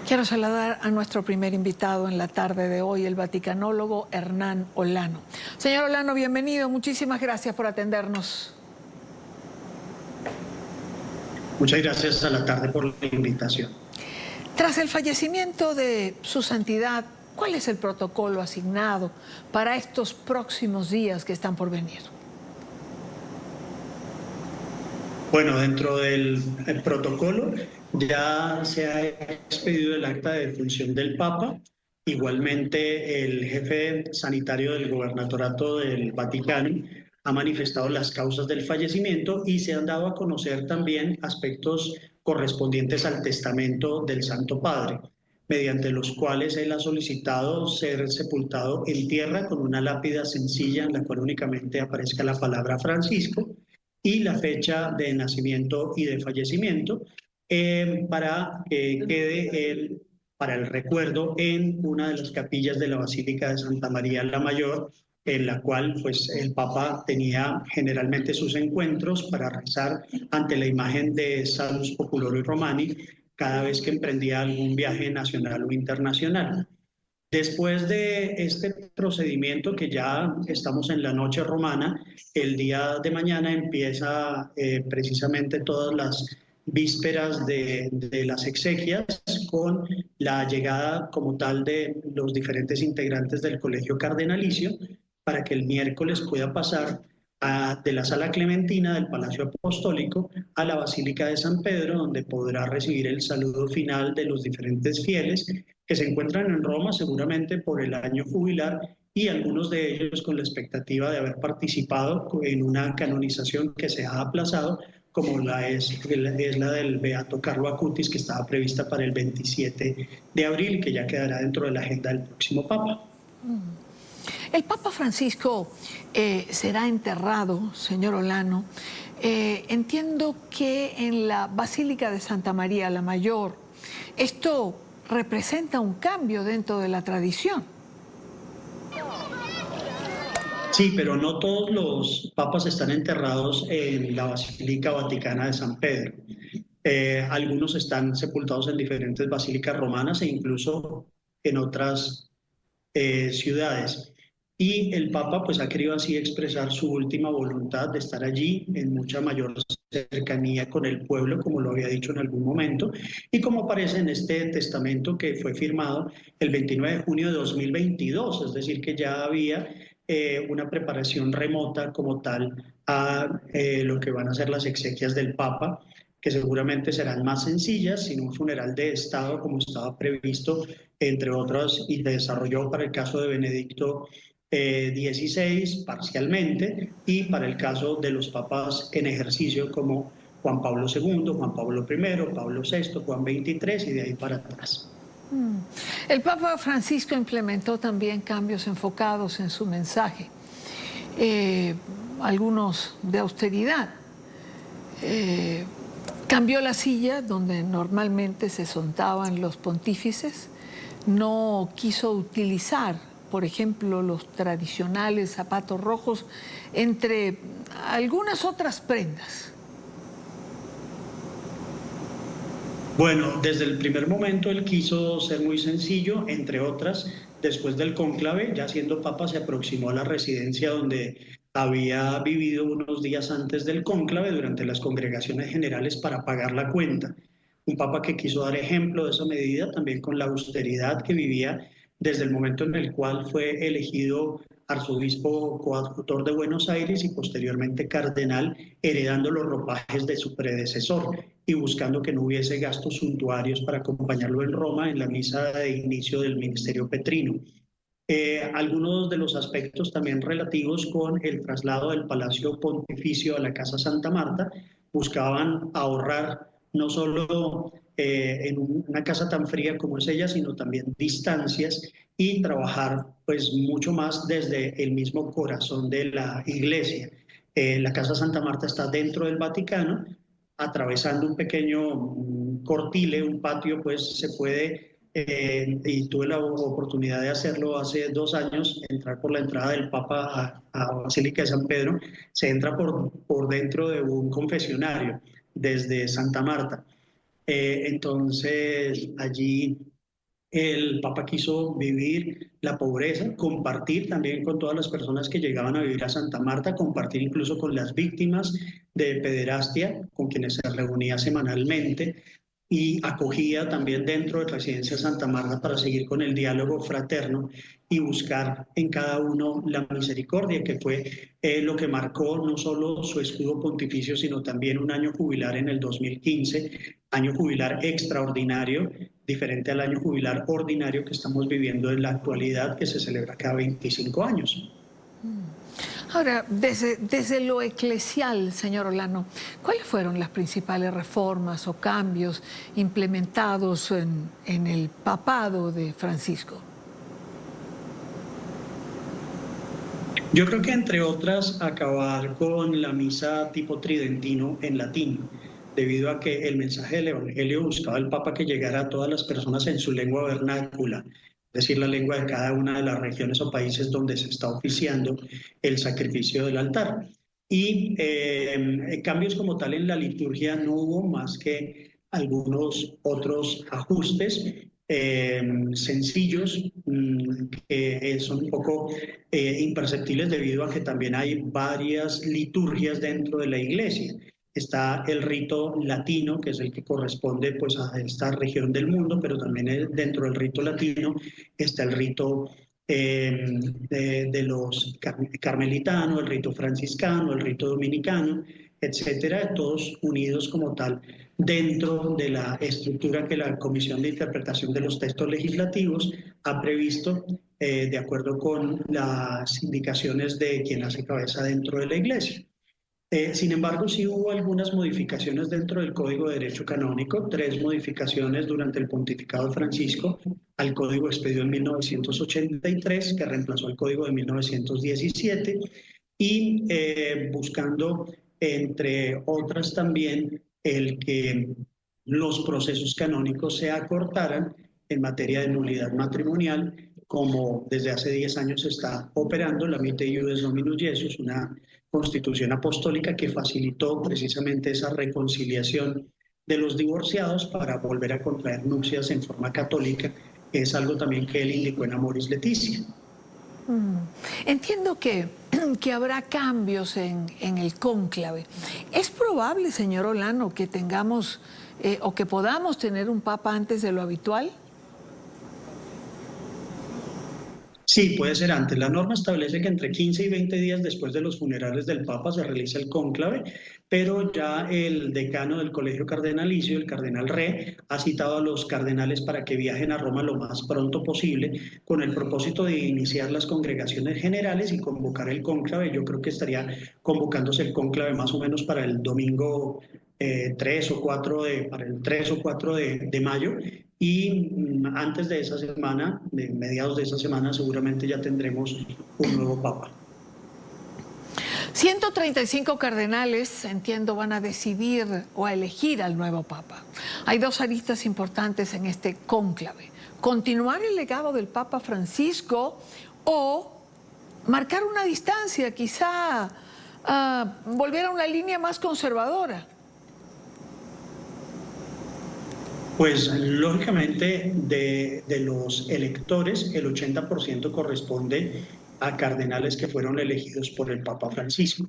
Quiero saludar a nuestro primer invitado en la tarde de hoy, el vaticanólogo Hernán Olano. Señor Olano, bienvenido. Muchísimas gracias por atendernos. Muchas gracias a la tarde por la invitación. Tras el fallecimiento de su santidad, ¿cuál es el protocolo asignado para estos próximos días que están por venir? Bueno, dentro del protocolo ya se ha expedido el acta de defunción del Papa. Igualmente, el jefe sanitario del Gobernatorato del Vaticano ha manifestado las causas del fallecimiento y se han dado a conocer también aspectos correspondientes al testamento del Santo Padre, mediante los cuales él ha solicitado ser sepultado en tierra con una lápida sencilla en la cual únicamente aparezca la palabra Francisco y la fecha de nacimiento y de fallecimiento, para que quede para el recuerdo en una de las capillas de la Basílica de Santa María la Mayor, en la cual pues el Papa tenía generalmente sus encuentros para rezar ante la imagen de Salus Populi Romani cada vez que emprendía algún viaje nacional o internacional. Después de este procedimiento, que ya estamos en la noche romana, el día de mañana empieza precisamente todas las vísperas de las exequias, con la llegada como tal de los diferentes integrantes del Colegio Cardenalicio, para que el miércoles pueda pasar de la Sala Clementina del Palacio Apostólico a la Basílica de San Pedro, donde podrá recibir el saludo final de los diferentes fieles que se encuentran en Roma seguramente por el año jubilar, y algunos de ellos con la expectativa de haber participado en una canonización que se ha aplazado, como es la del Beato Carlo Acutis, que estaba prevista para el 27 de abril y que ya quedará dentro de la agenda del próximo Papa. El Papa Francisco será enterrado, señor Olano. Entiendo que en la Basílica de Santa María la Mayor, esto representa un cambio dentro de la tradición. Sí, pero no todos los papas están enterrados en la Basílica Vaticana de San Pedro. Algunos están sepultados en diferentes basílicas romanas e incluso en otras ciudades. Y el Papa pues ha querido así expresar su última voluntad de estar allí en mucha mayor cercanía con el pueblo, como lo había dicho en algún momento, y como aparece en este testamento que fue firmado el 29 de junio de 2022, es decir, que ya había una preparación remota como tal a lo que van a ser las exequias del Papa, que seguramente serán más sencillas, sin un funeral de Estado como estaba previsto, entre otras, y se desarrolló para el caso de Benedicto XVI parcialmente, y para el caso de los papas en ejercicio como Juan Pablo II, Juan Pablo I, Pablo VI, Juan XXIII y de ahí para atrás. El Papa Francisco implementó también cambios enfocados en su mensaje, algunos de austeridad. Cambió la silla donde normalmente se sentaban los pontífices, no quiso utilizar, por ejemplo, los tradicionales zapatos rojos, entre algunas otras prendas. Bueno, desde el primer momento él quiso ser muy sencillo, entre otras, después del cónclave, ya siendo papa, se aproximó a la residencia donde había vivido unos días antes del cónclave durante las congregaciones generales para pagar la cuenta. Un papa que quiso dar ejemplo de esa medida, también con la austeridad que vivía desde el momento en el cual fue elegido arzobispo coadjutor de Buenos Aires y posteriormente cardenal, heredando los ropajes de su predecesor y buscando que no hubiese gastos suntuarios para acompañarlo en Roma en la misa de inicio del ministerio petrino. Algunos de los aspectos también relativos con el traslado del Palacio Pontificio a la Casa Santa Marta buscaban ahorrar no solo en una casa tan fría como es ella, sino también distancias, y trabajar pues mucho más desde el mismo corazón de la iglesia. La Casa Santa Marta está dentro del Vaticano, atravesando un pequeño cortile, un patio, pues se puede, y tuve la oportunidad de hacerlo hace 2 años, entrar por la entrada del Papa a Basílica de San Pedro. Se entra por dentro de un confesionario desde Santa Marta. Entonces allí el Papa quiso vivir la pobreza, compartir también con todas las personas que llegaban a vivir a Santa Marta, compartir incluso con las víctimas de pederastia, con quienes se reunía semanalmente, y acogía también dentro de Residencia Santa Marta para seguir con el diálogo fraterno y buscar en cada uno la misericordia, que fue lo que marcó no solo su escudo pontificio, sino también un año jubilar en el 2015, año jubilar extraordinario, diferente al año jubilar ordinario que estamos viviendo en la actualidad, que se celebra cada 25 años. Ahora, desde lo eclesial, señor Olano, ¿cuáles fueron las principales reformas o cambios implementados en el papado de Francisco? Yo creo que entre otras acabar con la misa tipo tridentino en latín, debido a que el mensaje del Evangelio buscaba el Papa que llegara a todas las personas en su lengua vernácula, es decir, la lengua de cada una de las regiones o países donde se está oficiando el sacrificio del altar. Y cambios como tal en la liturgia no hubo más que algunos otros ajustes sencillos que son un poco imperceptibles debido a que también hay varias liturgias dentro de la iglesia. Está el rito latino, que es el que corresponde pues, a esta región del mundo, pero también dentro del rito latino está el rito de los carmelitanos, el rito franciscano, el rito dominicano, etcétera, todos unidos como tal dentro de la estructura que la Comisión de Interpretación de los Textos Legislativos ha previsto de acuerdo con las indicaciones de quien hace cabeza dentro de la Iglesia. Sin embargo, sí hubo algunas modificaciones dentro del Código de Derecho Canónico, 3 modificaciones durante el pontificado de Francisco al Código expedido en 1983, que reemplazó el Código de 1917, y buscando, entre otras también, el que los procesos canónicos se acortaran en materia de nulidad matrimonial, como desde hace 10 años se está operando la Mite Iudes Dominus Jesus, una constitución apostólica que facilitó precisamente esa reconciliación de los divorciados para volver a contraer nupcias en forma católica, que es algo también que él indicó en Amoris Laetitia. Entiendo que habrá cambios en el cónclave. ¿Es probable, señor Olano, que tengamos o que podamos tener un papa antes de lo habitual? Sí, puede ser antes. La norma establece que entre 15 y 20 días después de los funerales del Papa se realiza el cónclave, pero ya el decano del Colegio Cardenalicio, el cardenal Re, ha citado a los cardenales para que viajen a Roma lo más pronto posible con el propósito de iniciar las congregaciones generales y convocar el cónclave. Yo creo que estaría convocándose el cónclave más o menos para el domingo 3 o 4 para el 3 o 4 de mayo. Y antes de esa semana, de mediados de esa semana, seguramente ya tendremos un nuevo papa. 135 cardenales, entiendo, van a decidir o a elegir al nuevo papa. Hay 2 aristas importantes en este cónclave: continuar el legado del Papa Francisco o marcar una distancia, quizá volver a una línea más conservadora. Pues lógicamente de los electores, el 80% corresponde a cardenales que fueron elegidos por el Papa Francisco.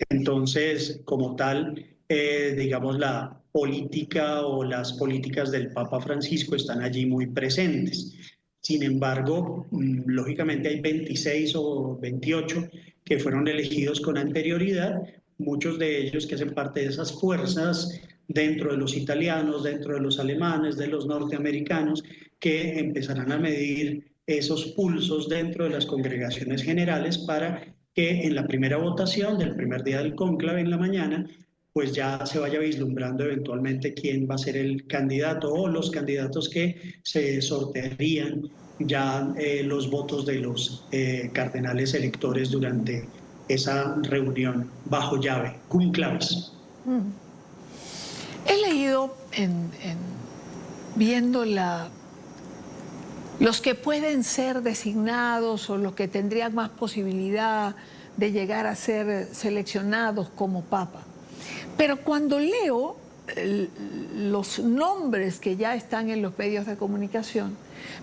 Entonces, como tal, digamos, la política o las políticas del Papa Francisco están allí muy presentes. Sin embargo, lógicamente hay 26 o 28 que fueron elegidos con anterioridad, muchos de ellos que hacen parte de esas fuerzas dentro de los italianos, dentro de los alemanes, de los norteamericanos, que empezarán a medir esos pulsos dentro de las congregaciones generales para que en la primera votación del primer día del cónclave en la mañana, pues ya se vaya vislumbrando eventualmente quién va a ser el candidato o los candidatos que se sortearían ya los votos de los cardenales electores durante esa reunión bajo llave, cum clavis. He leído, viendo los que pueden ser designados o los que tendrían más posibilidad de llegar a ser seleccionados como papa. Pero cuando leo los nombres que ya están en los medios de comunicación,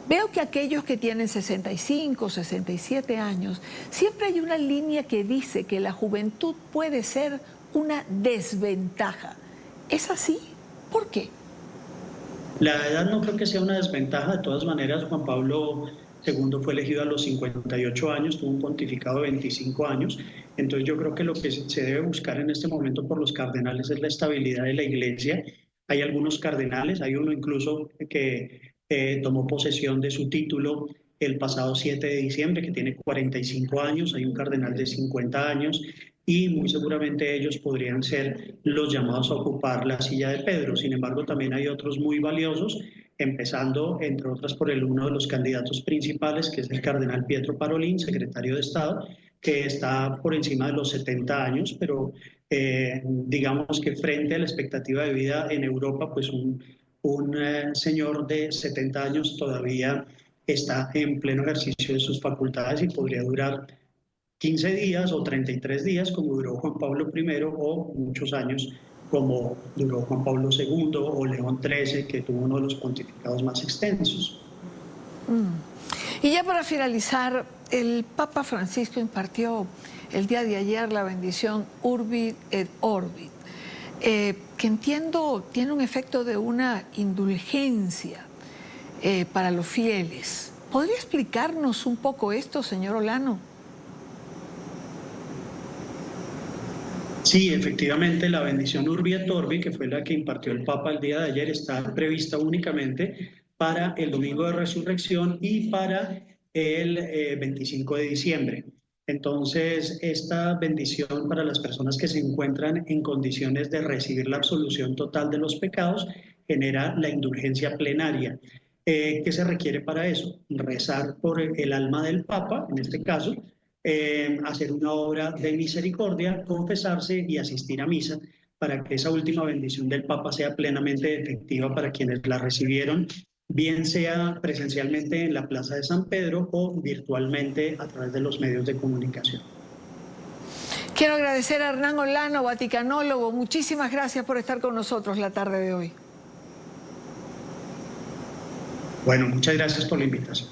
veo que aquellos que tienen 65, 67 años, siempre hay una línea que dice que la juventud puede ser una desventaja. ¿Es así? ¿Por qué? La edad no creo que sea una desventaja. De todas maneras, Juan Pablo II fue elegido a los 58 años, tuvo un pontificado de 25 años. Entonces yo creo que lo que se debe buscar en este momento por los cardenales es la estabilidad de la Iglesia. Hay algunos cardenales, hay uno incluso que tomó posesión de su título el pasado 7 de diciembre, que tiene 45 años, hay un cardenal de 50 años, y muy seguramente ellos podrían ser los llamados a ocupar la silla de Pedro. Sin embargo, también hay otros muy valiosos, empezando, entre otras, por uno de los candidatos principales, que es el cardenal Pietro Parolin, secretario de Estado, que está por encima de los 70 años, pero digamos que frente a la expectativa de vida en Europa, pues un señor de 70 años todavía está en pleno ejercicio de sus facultades y podría durar 15 días o 33 días como duró Juan Pablo I o muchos años como duró Juan Pablo II o León XIII, que tuvo uno de los pontificados más extensos. Y ya para finalizar, el Papa Francisco impartió el día de ayer la bendición Urbi et Orbi, que entiendo tiene un efecto de una indulgencia para los fieles. ¿Podría explicarnos un poco esto, señor Olano? Sí, efectivamente, la bendición Urbi et Orbi, que fue la que impartió el Papa el día de ayer, está prevista únicamente para el Domingo de Resurrección y para el 25 de diciembre. Entonces, esta bendición para las personas que se encuentran en condiciones de recibir la absolución total de los pecados genera la indulgencia plenaria. ¿Qué se requiere para eso? Rezar por el alma del Papa, en este caso, hacer una obra de misericordia, confesarse y asistir a misa para que esa última bendición del Papa sea plenamente efectiva para quienes la recibieron, bien sea presencialmente en la Plaza de San Pedro o virtualmente a través de los medios de comunicación. Quiero agradecer a Hernán Olano, vaticanólogo. Muchísimas gracias por estar con nosotros la tarde de hoy. Bueno, muchas gracias por la invitación.